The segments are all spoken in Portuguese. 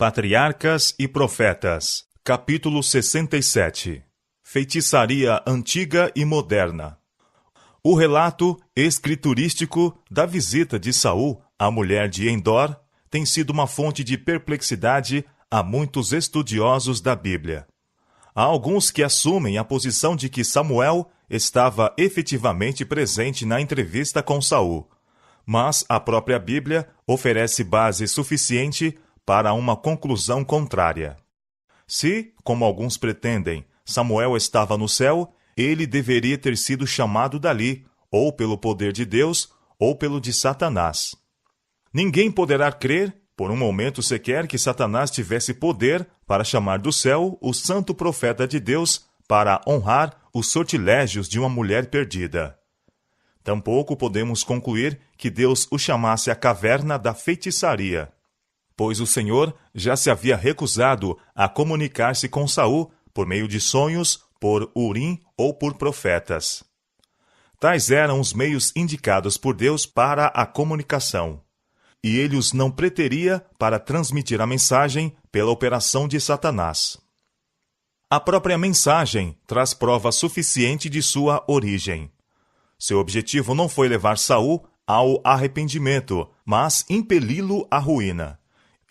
Patriarcas e Profetas, capítulo 67. Feitiçaria antiga e moderna. O relato escriturístico da visita de Saul à mulher de Endor tem sido uma fonte de perplexidade a muitos estudiosos da Bíblia. Há alguns que assumem a posição de que Samuel estava efetivamente presente na entrevista com Saul, mas a própria Bíblia oferece base suficiente para uma conclusão contrária. Se, como alguns pretendem, Samuel estava no céu, ele deveria ter sido chamado dali, ou pelo poder de Deus, ou pelo de Satanás. Ninguém poderá crer, por um momento sequer, que Satanás tivesse poder para chamar do céu o santo profeta de Deus para honrar os sortilégios de uma mulher perdida. Tampouco podemos concluir que Deus o chamasse à caverna da feitiçaria, pois o Senhor já se havia recusado a comunicar-se com Saul por meio de sonhos, por Urim ou por profetas. Tais eram os meios indicados por Deus para a comunicação, e ele os não preteria para transmitir a mensagem pela operação de Satanás. A própria mensagem traz prova suficiente de sua origem. Seu objetivo não foi levar Saul ao arrependimento, mas impeli-lo à ruína.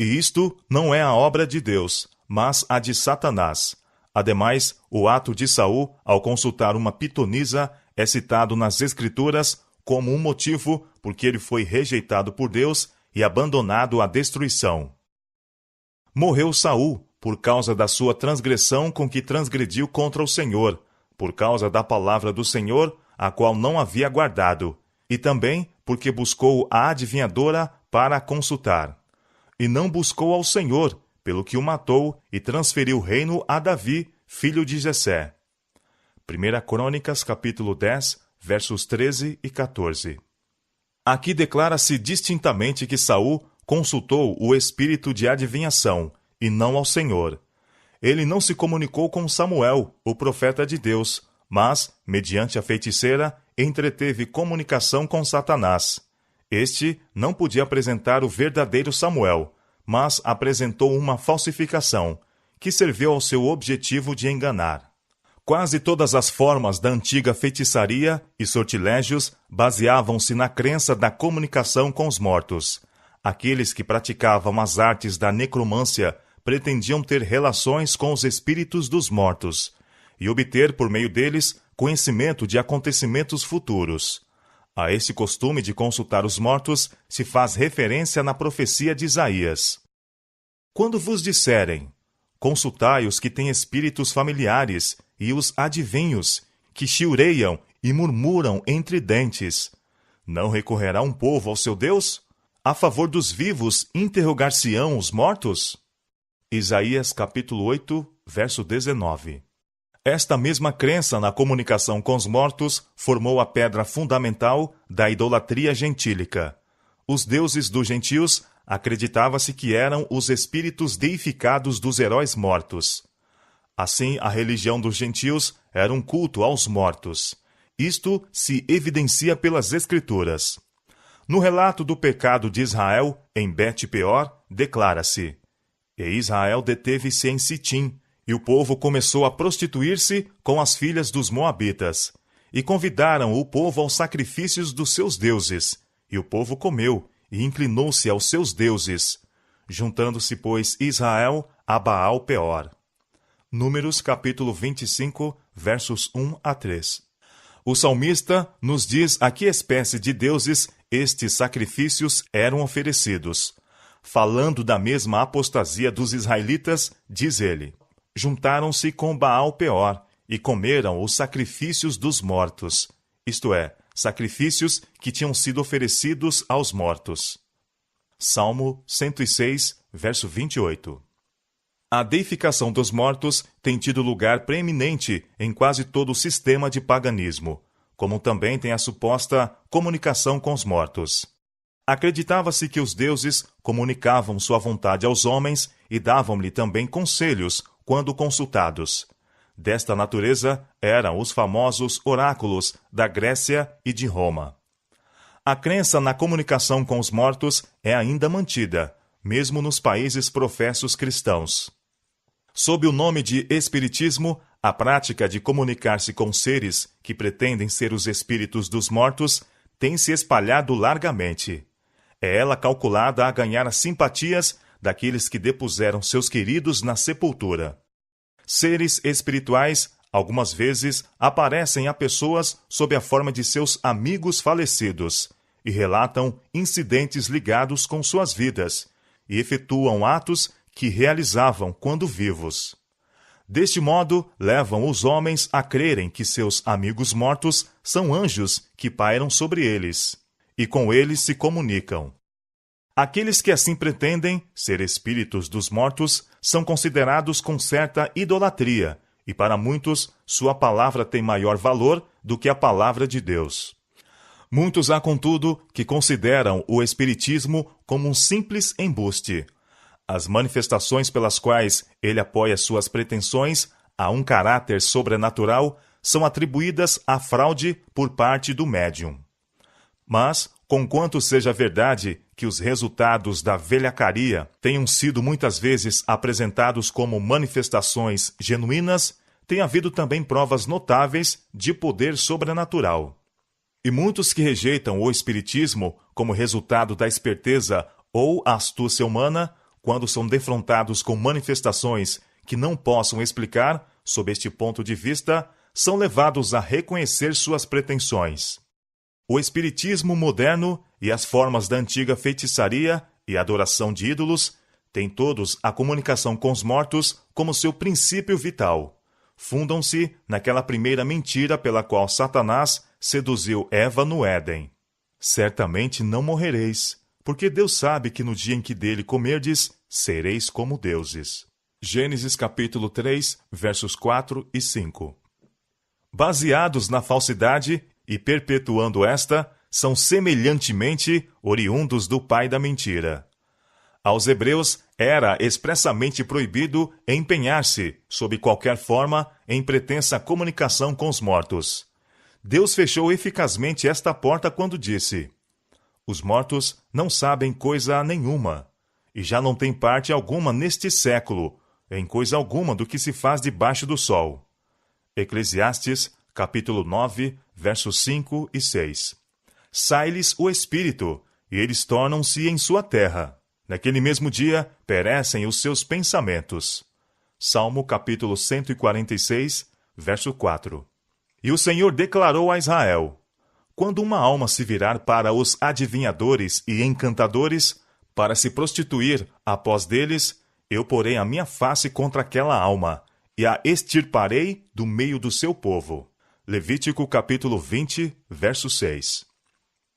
E isto não é a obra de Deus, mas a de Satanás. Ademais, o ato de Saul, ao consultar uma pitonisa, é citado nas Escrituras como um motivo porque ele foi rejeitado por Deus e abandonado à destruição. Morreu Saul por causa da sua transgressão com que transgrediu contra o Senhor, por causa da palavra do Senhor, a qual não havia guardado, e também porque buscou a adivinhadora para a consultar. E não buscou ao Senhor, pelo que o matou e transferiu o reino a Davi, filho de Jessé. 1 Crônicas, capítulo 10, versos 13 e 14. Aqui declara-se distintamente que Saul consultou o espírito de adivinhação, e não ao Senhor. Ele não se comunicou com Samuel, o profeta de Deus, mas, mediante a feiticeira, entreteve comunicação com Satanás. Este não podia apresentar o verdadeiro Samuel, mas apresentou uma falsificação, que serviu ao seu objetivo de enganar. Quase todas as formas da antiga feitiçaria e sortilégios baseavam-se na crença da comunicação com os mortos. Aqueles que praticavam as artes da necromância pretendiam ter relações com os espíritos dos mortos e obter, por meio deles, conhecimento de acontecimentos futuros. A esse costume de consultar os mortos se faz referência na profecia de Isaías. Quando vos disserem, consultai os que têm espíritos familiares e os adivinhos, que chiureiam e murmuram entre dentes, não recorrerá um povo ao seu Deus? A favor dos vivos interrogar-se-ão os mortos? Isaías capítulo 8, verso 19. Esta mesma crença na comunicação com os mortos formou a pedra fundamental da idolatria gentílica. Os deuses dos gentios acreditava-se que eram os espíritos deificados dos heróis mortos. Assim, a religião dos gentios era um culto aos mortos. Isto se evidencia pelas Escrituras. No relato do pecado de Israel em Bet-peor, declara-se: E Israel deteve-se em Sitim, e o povo começou a prostituir-se com as filhas dos moabitas. E convidaram o povo aos sacrifícios dos seus deuses. E o povo comeu, e inclinou-se aos seus deuses. Juntando-se, pois, Israel a Baal-peor. Números capítulo 25, versos 1 a 3. O salmista nos diz a que espécie de deuses estes sacrifícios eram oferecidos. Falando da mesma apostasia dos israelitas, diz ele: juntaram-se com Baal-peor e comeram os sacrifícios dos mortos, isto é, sacrifícios que tinham sido oferecidos aos mortos. Salmo 106, verso 28. A deificação dos mortos tem tido lugar preeminente em quase todo o sistema de paganismo, como também tem a suposta comunicação com os mortos. Acreditava-se que os deuses comunicavam sua vontade aos homens e davam-lhe também conselhos quando consultados. Desta natureza eram os famosos oráculos da Grécia e de Roma. A crença na comunicação com os mortos é ainda mantida, mesmo nos países professos cristãos. Sob o nome de espiritismo, a prática de comunicar-se com seres que pretendem ser os espíritos dos mortos tem se espalhado largamente. É ela calculada a ganhar as simpatias daqueles que depuseram seus queridos na sepultura. Seres espirituais, algumas vezes, aparecem a pessoas sob a forma de seus amigos falecidos e relatam incidentes ligados com suas vidas e efetuam atos que realizavam quando vivos. Deste modo, levam os homens a crerem que seus amigos mortos são anjos que pairam sobre eles, e com eles se comunicam. Aqueles que assim pretendem ser espíritos dos mortos são considerados com certa idolatria, e para muitos sua palavra tem maior valor do que a palavra de Deus. Muitos há, contudo, que consideram o espiritismo como um simples embuste. As manifestações pelas quais ele apoia suas pretensões a um caráter sobrenatural são atribuídas à fraude por parte do médium. Mas, conquanto seja verdade que os resultados da velhacaria tenham sido muitas vezes apresentados como manifestações genuínas, tem havido também provas notáveis de poder sobrenatural. E muitos que rejeitam o espiritismo como resultado da esperteza ou astúcia humana, quando são defrontados com manifestações que não possam explicar, sob este ponto de vista, são levados a reconhecer suas pretensões. O espiritismo moderno e as formas da antiga feitiçaria e adoração de ídolos têm todos a comunicação com os mortos como seu princípio vital. Fundam-se naquela primeira mentira pela qual Satanás seduziu Eva no Éden. Certamente não morrereis, porque Deus sabe que no dia em que dele comerdes, sereis como deuses. Gênesis capítulo 3, versos 4 e 5. Baseados na falsidade e perpetuando esta, são semelhantemente oriundos do pai da mentira. Aos hebreus era expressamente proibido empenhar-se, sob qualquer forma, em pretensa comunicação com os mortos. Deus fechou eficazmente esta porta quando disse: os mortos não sabem coisa nenhuma, e já não têm parte alguma neste século, em coisa alguma do que se faz debaixo do sol. Eclesiastes, capítulo 9, versos 5 e 6. Sai-lhes o espírito, e eles tornam-se em sua terra. Naquele mesmo dia, perecem os seus pensamentos. Salmo, capítulo 146, verso 4. E o Senhor declarou a Israel: quando uma alma se virar para os adivinhadores e encantadores, para se prostituir após deles, eu porei a minha face contra aquela alma, e a extirparei do meio do seu povo. Levítico capítulo 20, verso 6.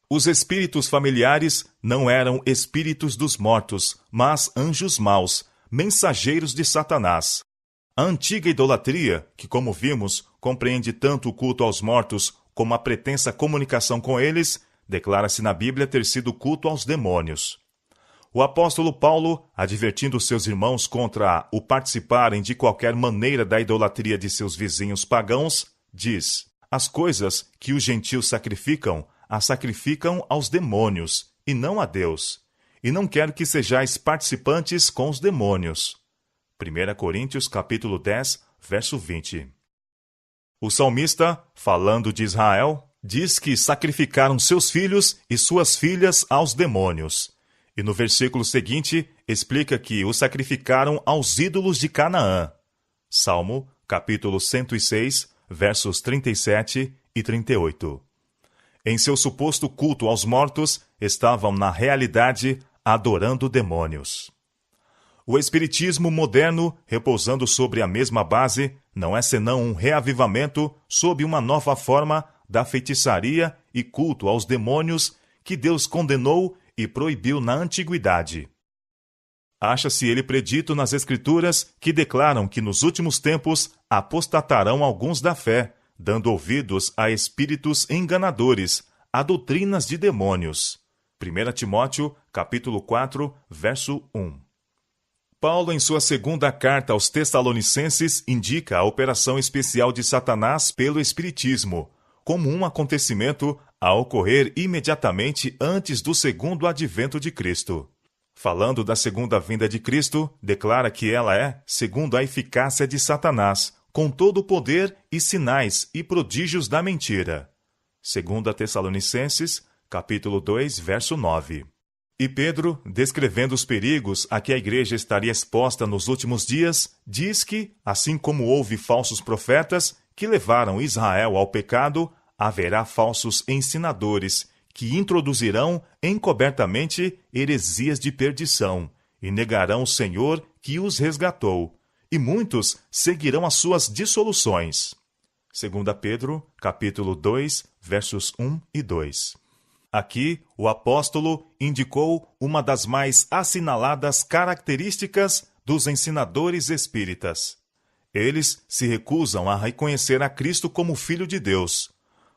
Os espíritos familiares não eram espíritos dos mortos, mas anjos maus, mensageiros de Satanás. A antiga idolatria, que, como vimos, compreende tanto o culto aos mortos como a pretensa comunicação com eles, declara-se na Bíblia ter sido culto aos demônios. O apóstolo Paulo, advertindo seus irmãos contra o participarem de qualquer maneira da idolatria de seus vizinhos pagãos, diz: as coisas que os gentios sacrificam, as sacrificam aos demônios, e não a Deus, e não quero que sejais participantes com os demônios. 1 Coríntios capítulo 10, verso 20. O salmista, falando de Israel, diz que sacrificaram seus filhos e suas filhas aos demônios. E no versículo seguinte, explica que os sacrificaram aos ídolos de Canaã. Salmo, capítulo 106, versos 37 e 38. Em seu suposto culto aos mortos, estavam, na realidade, adorando demônios. O espiritismo moderno, repousando sobre a mesma base, não é senão um reavivamento sob uma nova forma da feitiçaria e culto aos demônios que Deus condenou e proibiu na antiguidade. Acha-se ele predito nas Escrituras que declaram que nos últimos tempos apostatarão alguns da fé, dando ouvidos a espíritos enganadores, a doutrinas de demônios. 1 Timóteo, capítulo 4, verso 1. Paulo, em sua segunda carta aos Tessalonicenses, indica a operação especial de Satanás pelo espiritismo, como um acontecimento a ocorrer imediatamente antes do segundo advento de Cristo. Falando da segunda vinda de Cristo, declara que ela é segundo a eficácia de Satanás, com todo o poder e sinais e prodígios da mentira. 2 Tessalonicenses, capítulo 2, verso 9. E Pedro, descrevendo os perigos a que a igreja estaria exposta nos últimos dias, diz que, assim como houve falsos profetas que levaram Israel ao pecado, haverá falsos ensinadores que introduzirão encobertamente heresias de perdição e negarão o Senhor que os resgatou, e muitos seguirão as suas dissoluções. 2 Pedro, capítulo 2, versos 1 e 2. Aqui, o apóstolo indicou uma das mais assinaladas características dos ensinadores espíritas. Eles se recusam a reconhecer a Cristo como Filho de Deus.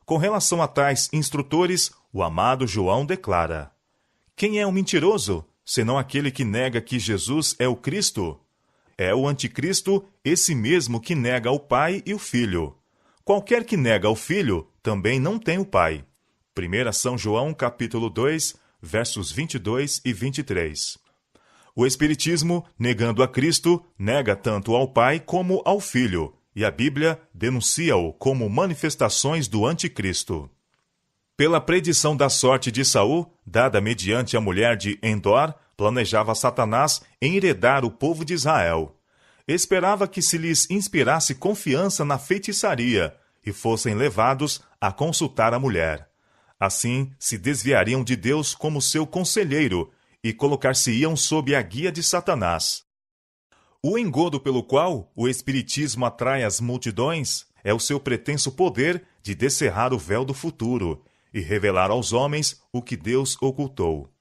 Com relação a tais instrutores, o amado João declara: quem é o mentiroso, senão aquele que nega que Jesus é o Cristo? É o anticristo, esse mesmo que nega o Pai e o Filho. Qualquer que nega o Filho, também não tem o Pai. 1 São João, capítulo 2, versos 22 e 23. O Espiritismo, negando a Cristo, nega tanto ao Pai como ao Filho, e a Bíblia denuncia-o como manifestações do anticristo. Pela predição da sorte de Saul, dada mediante a mulher de Endor, planejava Satanás enheredar o povo de Israel. Esperava que se lhes inspirasse confiança na feitiçaria e fossem levados a consultar a mulher. Assim, se desviariam de Deus como seu conselheiro e colocar-se-iam sob a guia de Satanás. O engodo pelo qual o Espiritismo atrai as multidões é o seu pretenso poder de descerrar o véu do futuro e revelar aos homens o que Deus ocultou.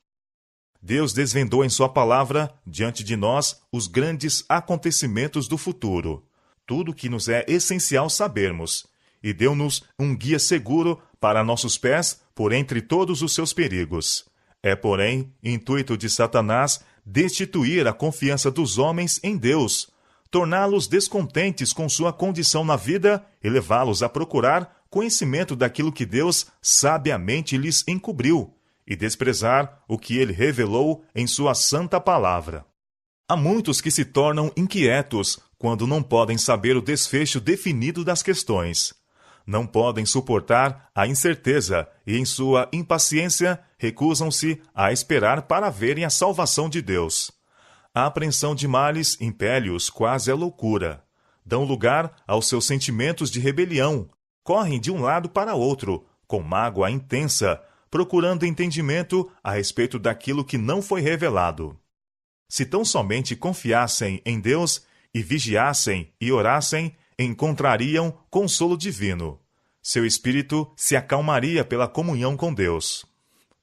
Deus desvendou em sua palavra, diante de nós, os grandes acontecimentos do futuro, tudo que nos é essencial sabermos, e deu-nos um guia seguro para nossos pés por entre todos os seus perigos. É, porém, intuito de Satanás destituir a confiança dos homens em Deus, torná-los descontentes com sua condição na vida e levá-los a procurar conhecimento daquilo que Deus sabiamente lhes encobriu e desprezar o que ele revelou em sua santa palavra. Há muitos que se tornam inquietos quando não podem saber o desfecho definido das questões. Não podem suportar a incerteza e, em sua impaciência, recusam-se a esperar para verem a salvação de Deus. A apreensão de males impele-os quase à loucura. Dão lugar aos seus sentimentos de rebelião. Correm de um lado para outro, com mágoa intensa, procurando entendimento a respeito daquilo que não foi revelado. Se tão somente confiassem em Deus e vigiassem e orassem, encontrariam consolo divino. Seu espírito se acalmaria pela comunhão com Deus.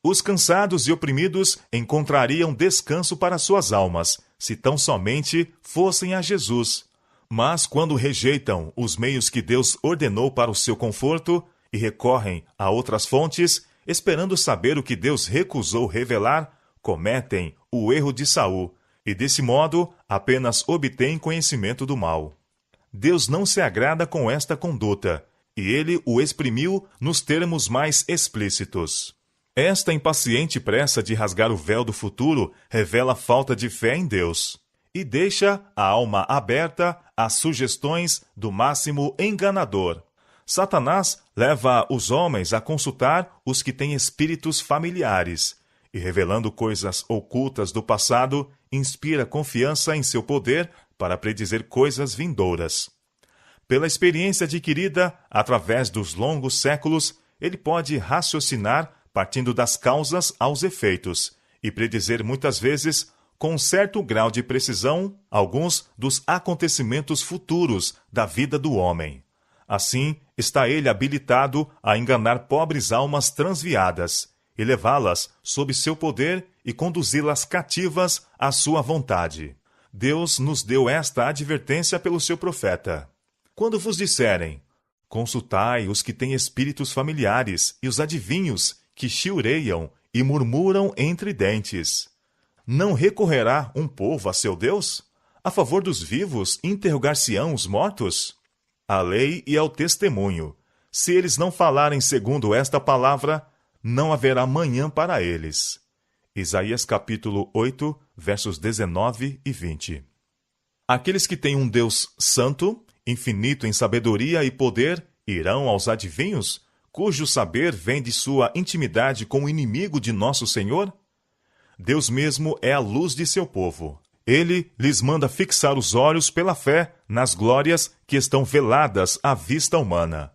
Os cansados e oprimidos encontrariam descanso para suas almas, se tão somente fossem a Jesus. Mas quando rejeitam os meios que Deus ordenou para o seu conforto e recorrem a outras fontes, esperando saber o que Deus recusou revelar, cometem o erro de Saul, e desse modo apenas obtêm conhecimento do mal. Deus não se agrada com esta conduta, e ele o exprimiu nos termos mais explícitos. Esta impaciente pressa de rasgar o véu do futuro revela falta de fé em Deus, e deixa a alma aberta às sugestões do máximo enganador. Satanás leva os homens a consultar os que têm espíritos familiares, e revelando coisas ocultas do passado, inspira confiança em seu poder para predizer coisas vindouras. Pela experiência adquirida através dos longos séculos, ele pode raciocinar partindo das causas aos efeitos e predizer muitas vezes, com certo grau de precisão, alguns dos acontecimentos futuros da vida do homem. Assim, está ele habilitado a enganar pobres almas transviadas e levá-las sob seu poder e conduzi-las cativas à sua vontade. Deus nos deu esta advertência pelo seu profeta. Quando vos disserem, consultai os que têm espíritos familiares e os adivinhos que chiureiam e murmuram entre dentes. Não recorrerá um povo a seu Deus? A favor dos vivos interrogar-se-ão os mortos? A lei e ao testemunho. Se eles não falarem segundo esta palavra, não haverá manhã para eles. Isaías capítulo 8, versos 19 e 20. Aqueles que têm um Deus santo, infinito em sabedoria e poder, irão aos adivinhos, cujo saber vem de sua intimidade com o inimigo de nosso Senhor? Deus mesmo é a luz de seu povo. Ele lhes manda fixar os olhos pela fé nas glórias que estão veladas à vista humana.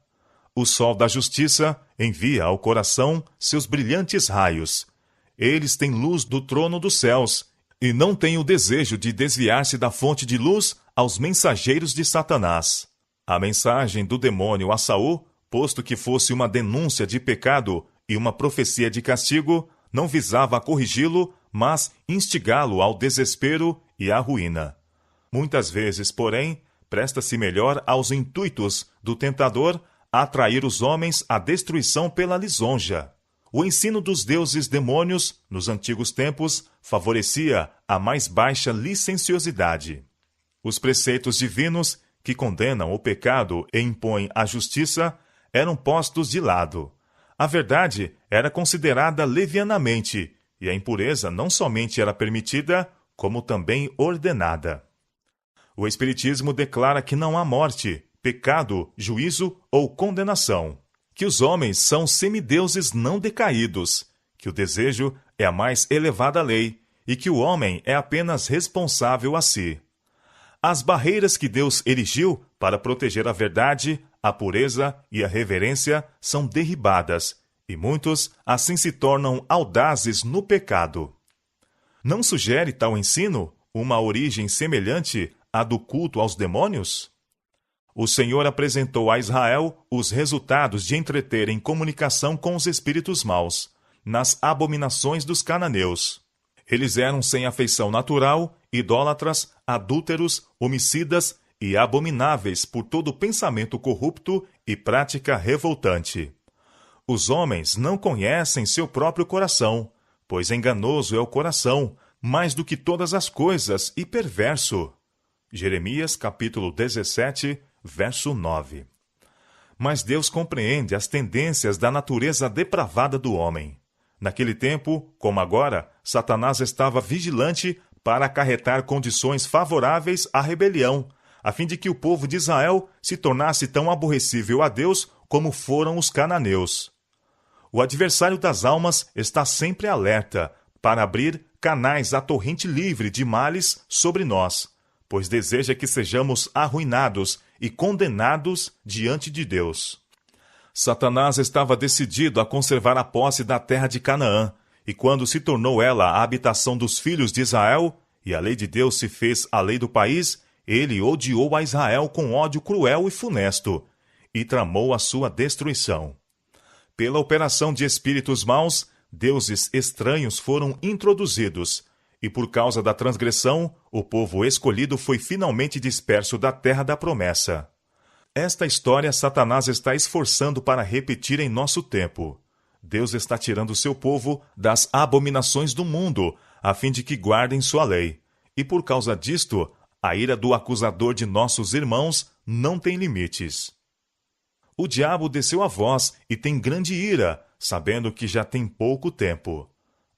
O sol da justiça envia ao coração seus brilhantes raios. Eles têm luz do trono dos céus e não têm o desejo de desviar-se da fonte de luz aos mensageiros de Satanás. A mensagem do demônio a Saul, posto que fosse uma denúncia de pecado e uma profecia de castigo, não visava corrigi-lo, mas instigá-lo ao desespero e à ruína. Muitas vezes, porém, presta-se melhor aos intuitos do tentador a atrair os homens à destruição pela lisonja. O ensino dos deuses demônios, nos antigos tempos, favorecia a mais baixa licenciosidade. Os preceitos divinos, que condenam o pecado e impõem a justiça, eram postos de lado. A verdade era considerada levianamente, e a impureza não somente era permitida, como também ordenada. O Espiritismo declara que não há morte, pecado, juízo ou condenação, que os homens são semideuses não decaídos, que o desejo é a mais elevada lei e que o homem é apenas responsável a si. As barreiras que Deus erigiu para proteger a verdade, a pureza e a reverência são derribadas, e muitos assim se tornam audazes no pecado. Não sugere tal ensino uma origem semelhante à do culto aos demônios? O Senhor apresentou a Israel os resultados de entreter em comunicação com os espíritos maus, nas abominações dos cananeus. Eles eram sem afeição natural, idólatras, adúlteros, homicidas e abomináveis por todo pensamento corrupto e prática revoltante. Os homens não conhecem seu próprio coração, pois enganoso é o coração, mais do que todas as coisas, e perverso. Jeremias, capítulo 17, verso 9. Mas Deus compreende as tendências da natureza depravada do homem. Naquele tempo, como agora, Satanás estava vigilante para acarretar condições favoráveis à rebelião, a fim de que o povo de Israel se tornasse tão aborrecível a Deus como foram os cananeus. O adversário das almas está sempre alerta para abrir canais à torrente livre de males sobre nós, pois deseja que sejamos arruinados e condenados diante de Deus. Satanás estava decidido a conservar a posse da terra de Canaã, e quando se tornou ela a habitação dos filhos de Israel, e a lei de Deus se fez a lei do país, ele odiou a Israel com ódio cruel e funesto, e tramou a sua destruição. Pela operação de espíritos maus, deuses estranhos foram introduzidos, e por causa da transgressão, o povo escolhido foi finalmente disperso da terra da promessa. Esta história Satanás está esforçando para repetir em nosso tempo. Deus está tirando seu povo das abominações do mundo, a fim de que guardem sua lei. E por causa disto, a ira do acusador de nossos irmãos não tem limites. O diabo desceu a vós e tem grande ira, sabendo que já tem pouco tempo.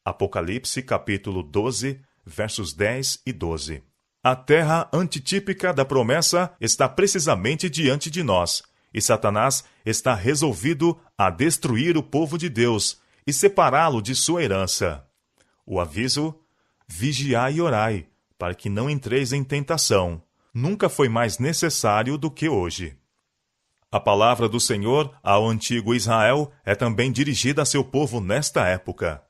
Apocalipse, capítulo 12, versos 10 e 12. A terra antitípica da promessa está precisamente diante de nós, e Satanás está resolvido a destruir o povo de Deus e separá-lo de sua herança. O aviso: vigiai e orai, para que não entreis em tentação. Nunca foi mais necessário do que hoje. A palavra do Senhor ao antigo Israel é também dirigida a seu povo nesta época.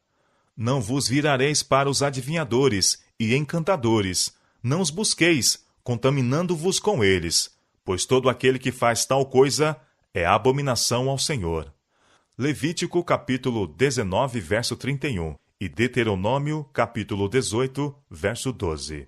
Não vos virareis para os adivinhadores e encantadores, não os busqueis, contaminando-vos com eles, pois todo aquele que faz tal coisa é abominação ao Senhor. Levítico, capítulo 19, verso 31, e Deuteronômio, capítulo 18, verso 12.